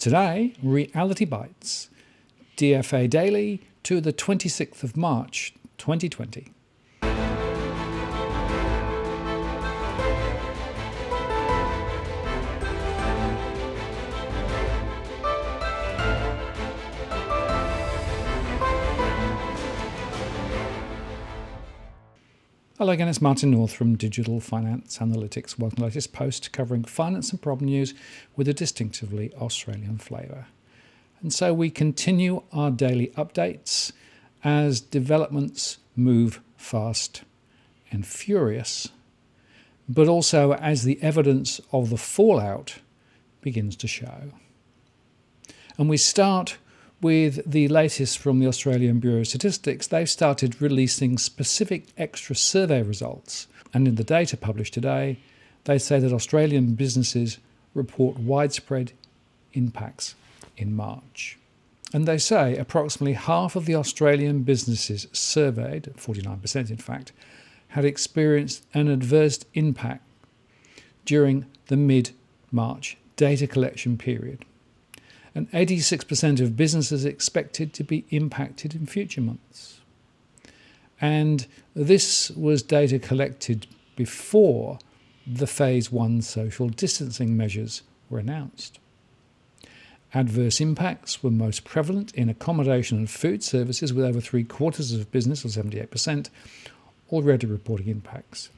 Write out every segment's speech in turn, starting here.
Today, Reality Bites, DFA Daily to the 26th of March 2020. Hello again, it's Martin North from Digital Finance Analytics. Welcome to the latest post covering finance and problem news with a distinctively Australian flavour. And so we continue our daily updates as developments move fast and furious, but also as the evidence of the fallout begins to show. And we start with the latest from the Australian Bureau of Statistics. They've started releasing specific extra survey results. And in the data published today, they say that Australian businesses report widespread impacts in March. And they say approximately half of the Australian businesses surveyed, 49% in fact, had experienced an adverse impact during the mid-March data collection period. And 86% of businesses expected to be impacted in future months. And this was data collected before the Phase 1 social distancing measures were announced. Adverse impacts were most prevalent in accommodation and food services, with over 3/4 of business, or 78%, already reporting impacts.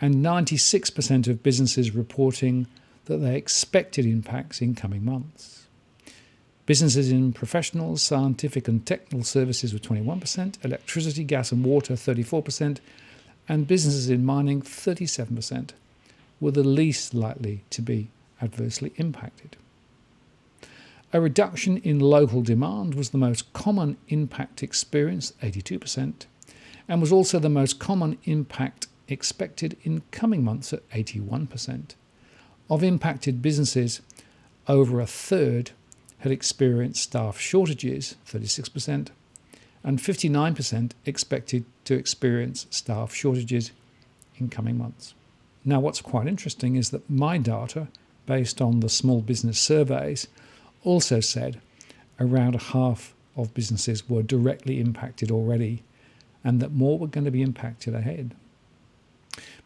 And 96% of businesses reporting that they expected impacts in coming months. Businesses in professional, scientific and technical services were 21%, electricity, gas and water 34%, and businesses in mining 37% were the least likely to be adversely impacted. A reduction in local demand was the most common impact experienced, 82%, and was also the most common impact expected in coming months at 81%. Of impacted businesses, over a third had experienced staff shortages, 36%, and 59% expected to experience staff shortages in coming months. Now, what's quite interesting is that my data, based on the small business surveys, also said around a half of businesses were directly impacted already, and that more were going to be impacted ahead.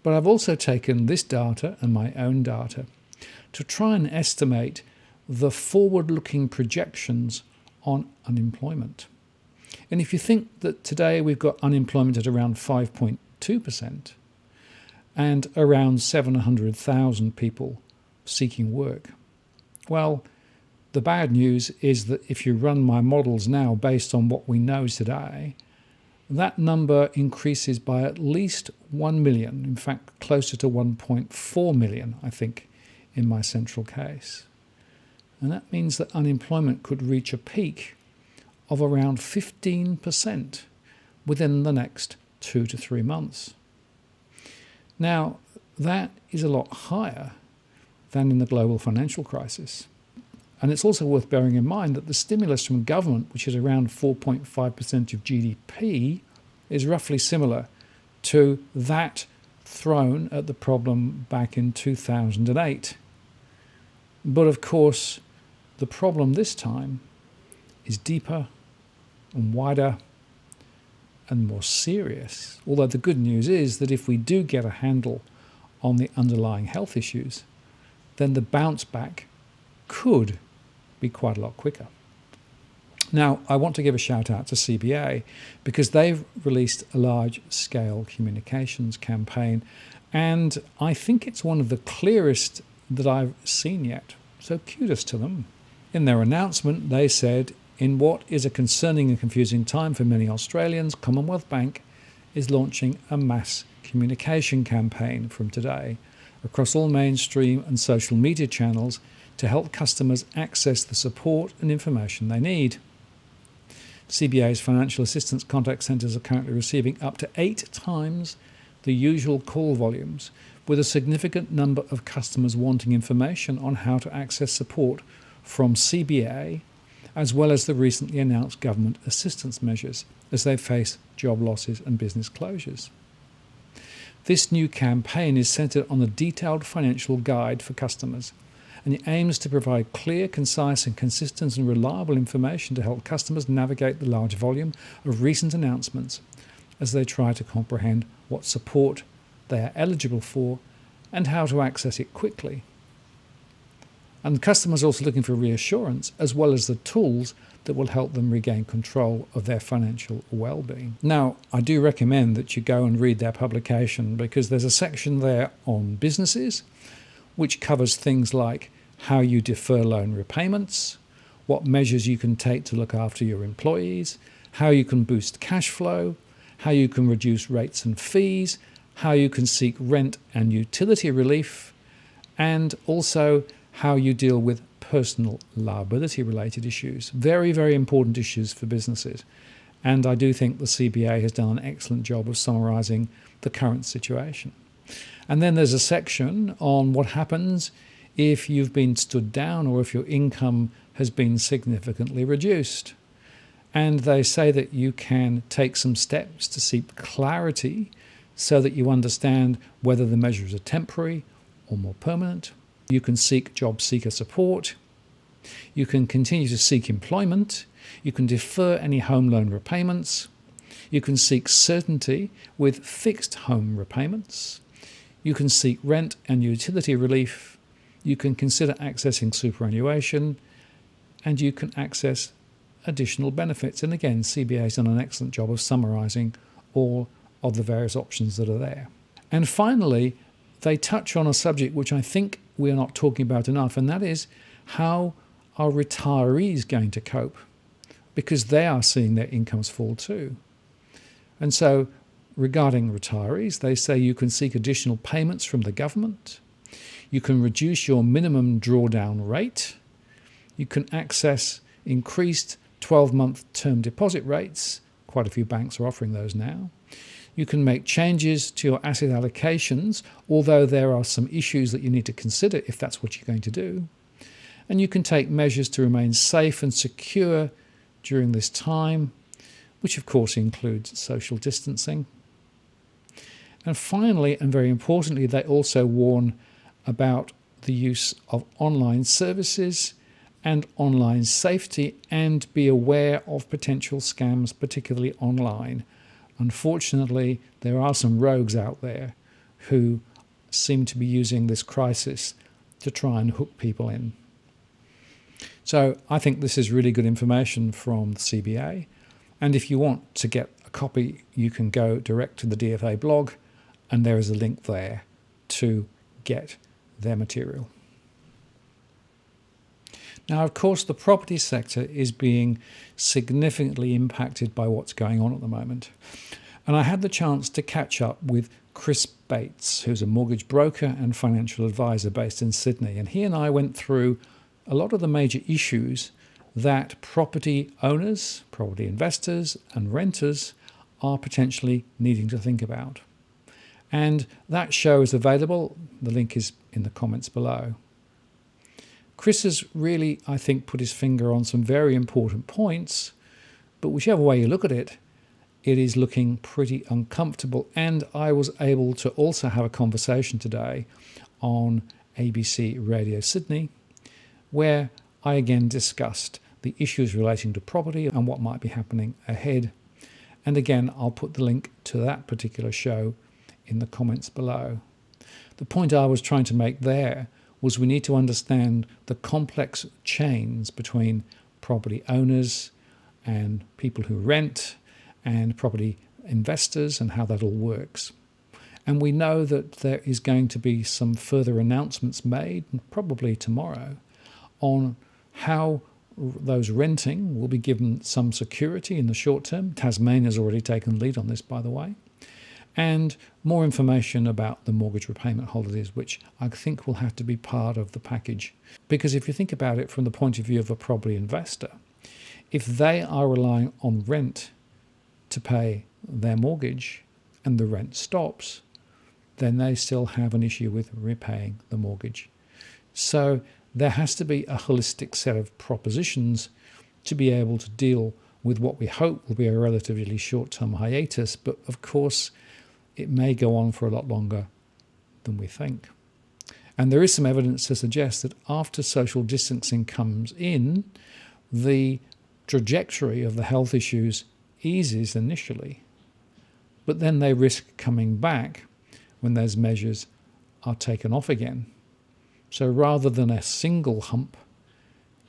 But I've also taken this data and my own data to try and estimate the forward-looking projections on unemployment. And if you think that today we've got unemployment at around 5.2% and around 700,000 people seeking work, well, the bad news is that if you run my models now based on what we know today, that number increases by at least 1 million, in fact closer to 1.4 million, I think, in my central case. And that means that unemployment could reach a peak of around 15% within the next 2 to 3 months. Now, that is a lot higher than in the global financial crisis. And it's also worth bearing in mind that the stimulus from government, which is around 4.5% of GDP, is roughly similar to that thrown at the problem back in 2008. But of course, the problem this time is deeper and wider and more serious. Although the good news is that if we do get a handle on the underlying health issues, then the bounce back could be quite a lot quicker. Now, I want to give a shout out to CBA because they've released a large-scale communications campaign, and I think it's one of the clearest that I've seen yet. So kudos to them. In their announcement, they said, in what is a concerning and confusing time for many Australians, Commonwealth Bank is launching a mass communication campaign from today across all mainstream and social media channels to help customers access the support and information they need. CBA's financial assistance contact centres are currently receiving up to 8 times the usual call volumes, with a significant number of customers wanting information on how to access support from CBA, as well as the recently announced government assistance measures as they face job losses and business closures. This new campaign is centred on a detailed financial guide for customers and it aims to provide clear, concise and consistent and reliable information to help customers navigate the large volume of recent announcements as they try to comprehend what support they are eligible for and how to access it quickly. And customers are also looking for reassurance as well as the tools that will help them regain control of their financial well-being. Now, I do recommend that you go and read their publication because there's a section there on businesses which covers things like how you defer loan repayments, what measures you can take to look after your employees, how you can boost cash flow, how you can reduce rates and fees, how you can seek rent and utility relief, and also how you deal with personal liability related issues. Very, very important issues for businesses. And I do think the CBA has done an excellent job of summarising the current situation. And then there's a section on what happens if you've been stood down or if your income has been significantly reduced. And they say that you can take some steps to seek clarity so that you understand whether the measures are temporary or more permanent. You can seek job seeker support. You can continue to seek employment. You can defer any home loan repayments. You can seek certainty with fixed home repayments. You can seek rent and utility relief. You can consider accessing superannuation. And you can access additional benefits. And again, CBA has done an excellent job of summarising all of the various options that are there. And finally, they touch on a subject which I think we are not talking about enough, and that is how are retirees going to cope? Because they are seeing their incomes fall too. And so regarding retirees, they say you can seek additional payments from the government. You can reduce your minimum drawdown rate. You can access increased 12-month term deposit rates. Quite a few banks are offering those now. You can make changes to your asset allocations, although there are some issues that you need to consider if that's what you're going to do. And you can take measures to remain safe and secure during this time, which of course includes social distancing. And finally, and very importantly, they also warn about the use of online services and online safety, and be aware of potential scams, particularly online. Unfortunately, there are some rogues out there who seem to be using this crisis to try and hook people in. So I think this is really good information from the CBA. And if you want to get a copy, you can go direct to the DFA blog, and there is a link there to get their material. Now, of course, the property sector is being significantly impacted by what's going on at the moment. And I had the chance to catch up with Chris Bates, who's a mortgage broker and financial advisor based in Sydney. And he and I went through a lot of the major issues that property owners, property investors and renters are potentially needing to think about. And that show is available. The link is in the comments below. Chris has really, I think, put his finger on some very important points, but whichever way you look at it, it is looking pretty uncomfortable. And I was able to also have a conversation today on ABC Radio Sydney, where I again discussed the issues relating to property and what might be happening ahead. And again, I'll put the link to that particular show in the comments below. The point I was trying to make there was we need to understand the complex chains between property owners and people who rent and property investors and how that all works. And we know that there is going to be some further announcements made, probably tomorrow, on how those renting will be given some security in the short term. Tasmania has already taken lead on this, by the way. And more information about the mortgage repayment holidays, which I think will have to be part of the package. Because if you think about it from the point of view of a property investor, if they are relying on rent to pay their mortgage and the rent stops, then they still have an issue with repaying the mortgage. So there has to be a holistic set of propositions to be able to deal with what we hope will be a relatively short-term hiatus, but of course it may go on for a lot longer than we think. And there is some evidence to suggest that after social distancing comes in, the trajectory of the health issues eases initially, but then they risk coming back when those measures are taken off again. So rather than a single hump,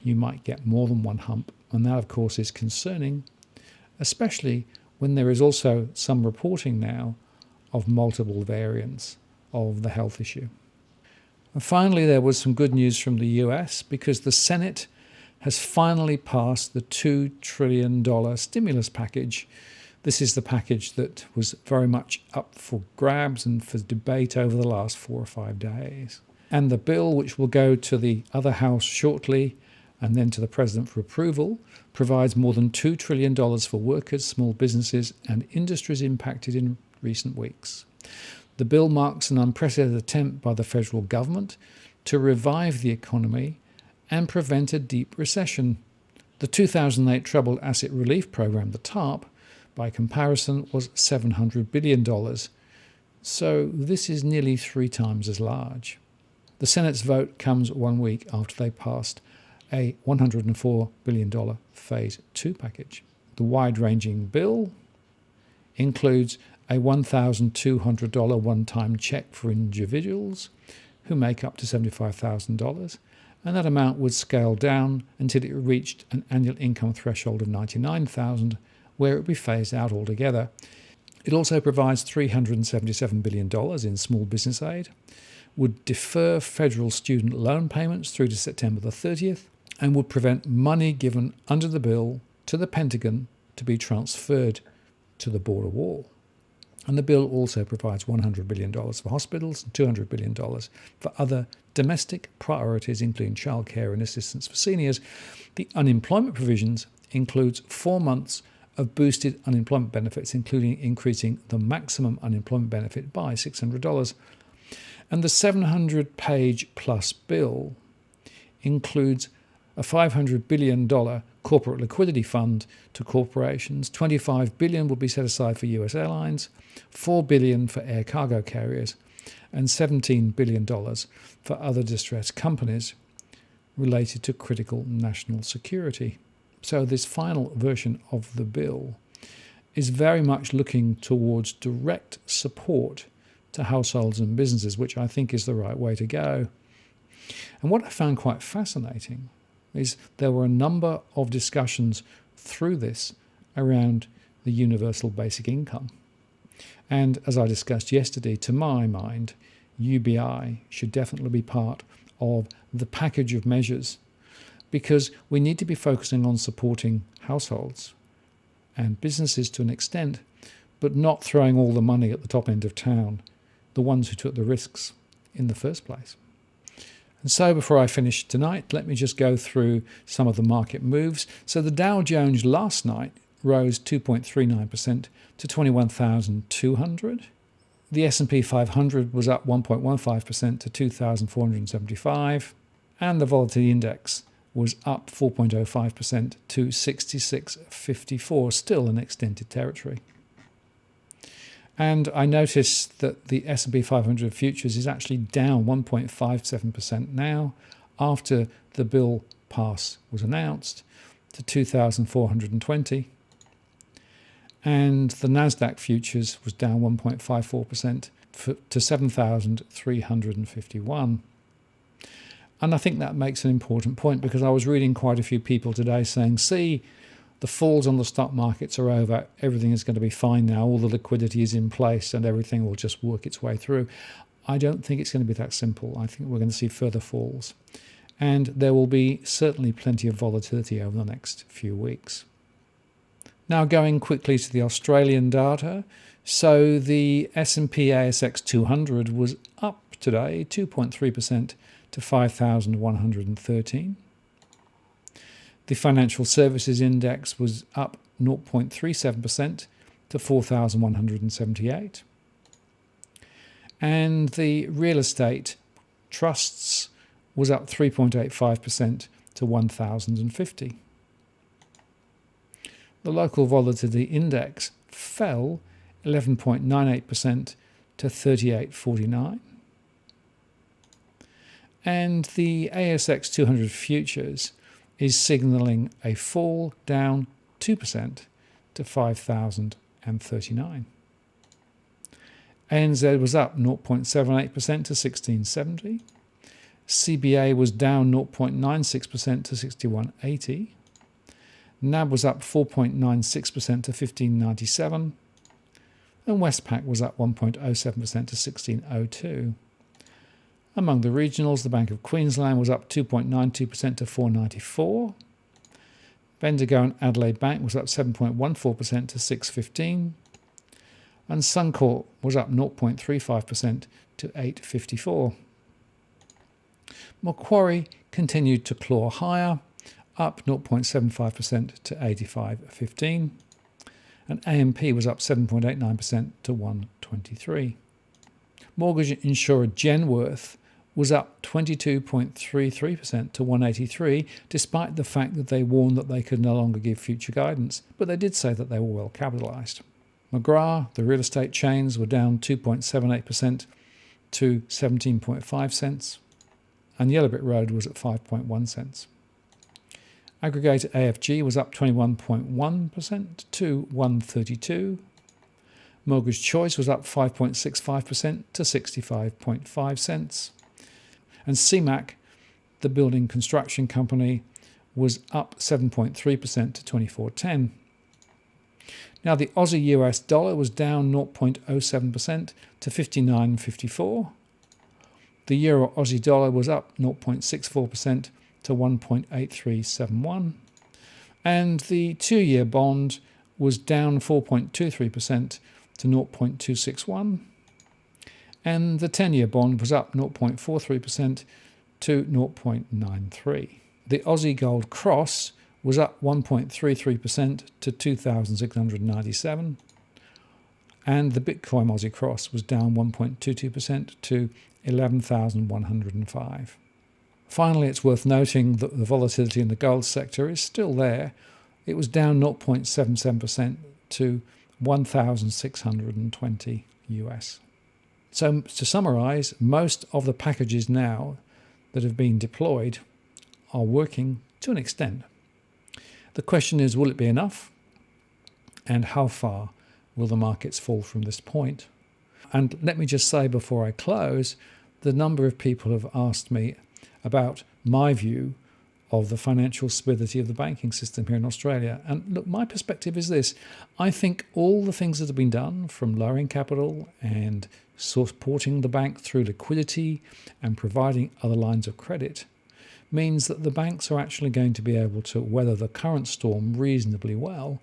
you might get more than one hump. And that, of course, is concerning, especially when there is also some reporting now of multiple variants of the health issue. And finally, there was some good news from the US because the Senate has finally passed the $2 trillion stimulus package. This is the package that was very much up for grabs and for debate over the last 4 or 5 days. And the bill, which will go to the other house shortly and then to the President for approval, provides more than $2 trillion for workers, small businesses and industries impacted in recent weeks. The bill marks an unprecedented attempt by the federal government to revive the economy and prevent a deep recession. The 2008 Troubled Asset Relief Program, the TARP, by comparison, was $700 billion. So this is nearly 3 times as large. The Senate's vote comes 1 week after they passed a $104 billion Phase 2 package. The wide-ranging bill includes a $1,200 one-time check for individuals who make up to $75,000, and that amount would scale down until it reached an annual income threshold of $99,000, where it would be phased out altogether. It also provides $377 billion in small business aid, would defer federal student loan payments through to September the 30th, and would prevent money given under the bill to the Pentagon to be transferred to the border wall. And the bill also provides $100 billion for hospitals and $200 billion for other domestic priorities, including childcare and assistance for seniors. The unemployment provisions includes 4 months of boosted unemployment benefits, including increasing the maximum unemployment benefit by $600. And the 700-page plus bill includes a $500 billion corporate liquidity fund to corporations. $25 billion will be set aside for US airlines, $4 billion for air cargo carriers, and $17 billion for other distressed companies related to critical national security. So this final version of the bill is very much looking towards direct support to households and businesses, which I think is the right way to go. And what I found quite fascinating is there were a number of discussions through this around the universal basic income. And as I discussed yesterday, to my mind, UBI should definitely be part of the package of measures, because we need to be focusing on supporting households and businesses to an extent, but not throwing all the money at the top end of town, the ones who took the risks in the first place. And so before I finish tonight, let me just go through some of the market moves. So the Dow Jones last night rose 2.39% to 21,200. The S&P 500 was up 1.15% to 2,475. And the volatility index was up 4.05% to 6654, still in extended territory. And I noticed that the S&P 500 futures is actually down 1.57% now after the bill pass was announced to 2,420. And the Nasdaq futures was down 1.54% to 7,351. And I think that makes an important point, because I was reading quite a few people today saying, see, the falls on the stock markets are over, everything is going to be fine now, all the liquidity is in place and everything will just work its way through. I don't think it's going to be that simple. I think we're going to see further falls. And there will be certainly plenty of volatility over the next few weeks. Now going quickly to the Australian data. So the S&P ASX 200 was up today 2.3% to 5,113. The financial services index was up 0.37% to 4,178. And the real estate trusts was up 3.85% to 1,050. The local volatility index fell 11.98% to 3849. And the ASX 200 futures is signalling a fall down 2% to 5,039. ANZ was up 0.78% to 1670. CBA was down 0.96% to 6180. NAB was up 4.96% to 1597. And Westpac was up 1.07% to 1602. Among the regionals, the Bank of Queensland was up 2.92% to 494. Bendigo and Adelaide Bank was up 7.14% to 615. And Suncorp was up 0.35% to 854. Macquarie continued to claw higher, up 0.75% to 85.15. And AMP was up 7.89% to 123. Mortgage insurer Genworth was up 22.33% to 183, despite the fact that they warned that they could no longer give future guidance, but they did say that they were well capitalised. McGrath, the real estate chains, were down 2.78% to 17.5 cents, and Yellowbit Road was at 5.1 cents. Aggregator AFG was up 21.1% to 132. Mortgage Choice was up 5.65% to 65.5 cents. And CMAC, the building construction company, was up 7.3% to 24.10. Now the Aussie US dollar was down 0.07% to 59.54. The Euro Aussie dollar was up 0.64% to 1.8371. And the 2-year bond was down 4.23% to 0.261. And the 10-year bond was up 0.43% to 0.93. The Aussie Gold Cross was up 1.33% to 2,697. And the Bitcoin Aussie Cross was down 1.22% to 11,105. Finally, it's worth noting that the volatility in the gold sector is still there. It was down 0.77% to 1,620 US. So to summarise, most of the packages now that have been deployed are working to an extent. The question is, will it be enough? And how far will the markets fall from this point? And let me just say before I close, the number of people have asked me about my view of the financial stability of the banking system here in Australia. And look, my perspective is this. I think all the things that have been done, from lowering capital and supporting the bank through liquidity and providing other lines of credit, means that the banks are actually going to be able to weather the current storm reasonably well,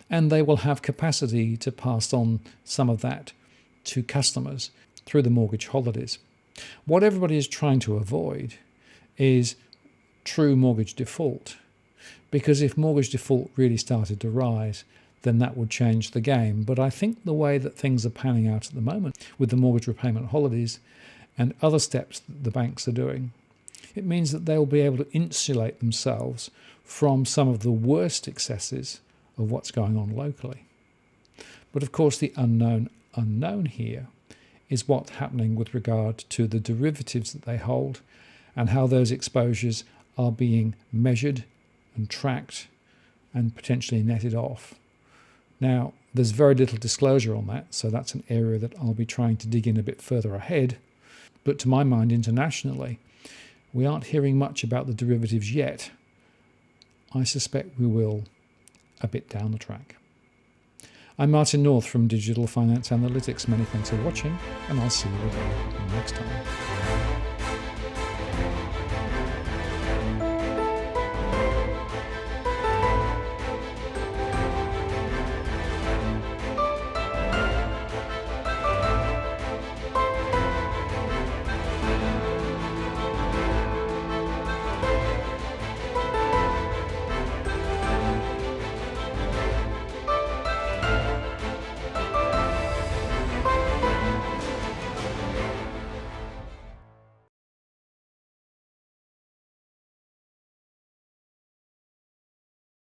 and they will have capacity to pass on some of that to customers through the mortgage holidays. What everybody is trying to avoid is true mortgage default, because if mortgage default really started to rise, then that would change the game. But I think the way that things are panning out at the moment with the mortgage repayment holidays and other steps that the banks are doing, it means that they'll be able to insulate themselves from some of the worst excesses of what's going on locally. But of course, the unknown here is what's happening with regard to the derivatives that they hold and how those exposures are being measured and tracked and potentially netted off. Now, there's very little disclosure on that, so that's an area that I'll be trying to dig in a bit further ahead. But to my mind, internationally, we aren't hearing much about the derivatives yet. I suspect we will a bit down the track. I'm Martin North from Digital Finance Analytics. Many thanks for watching, and I'll see you again next time.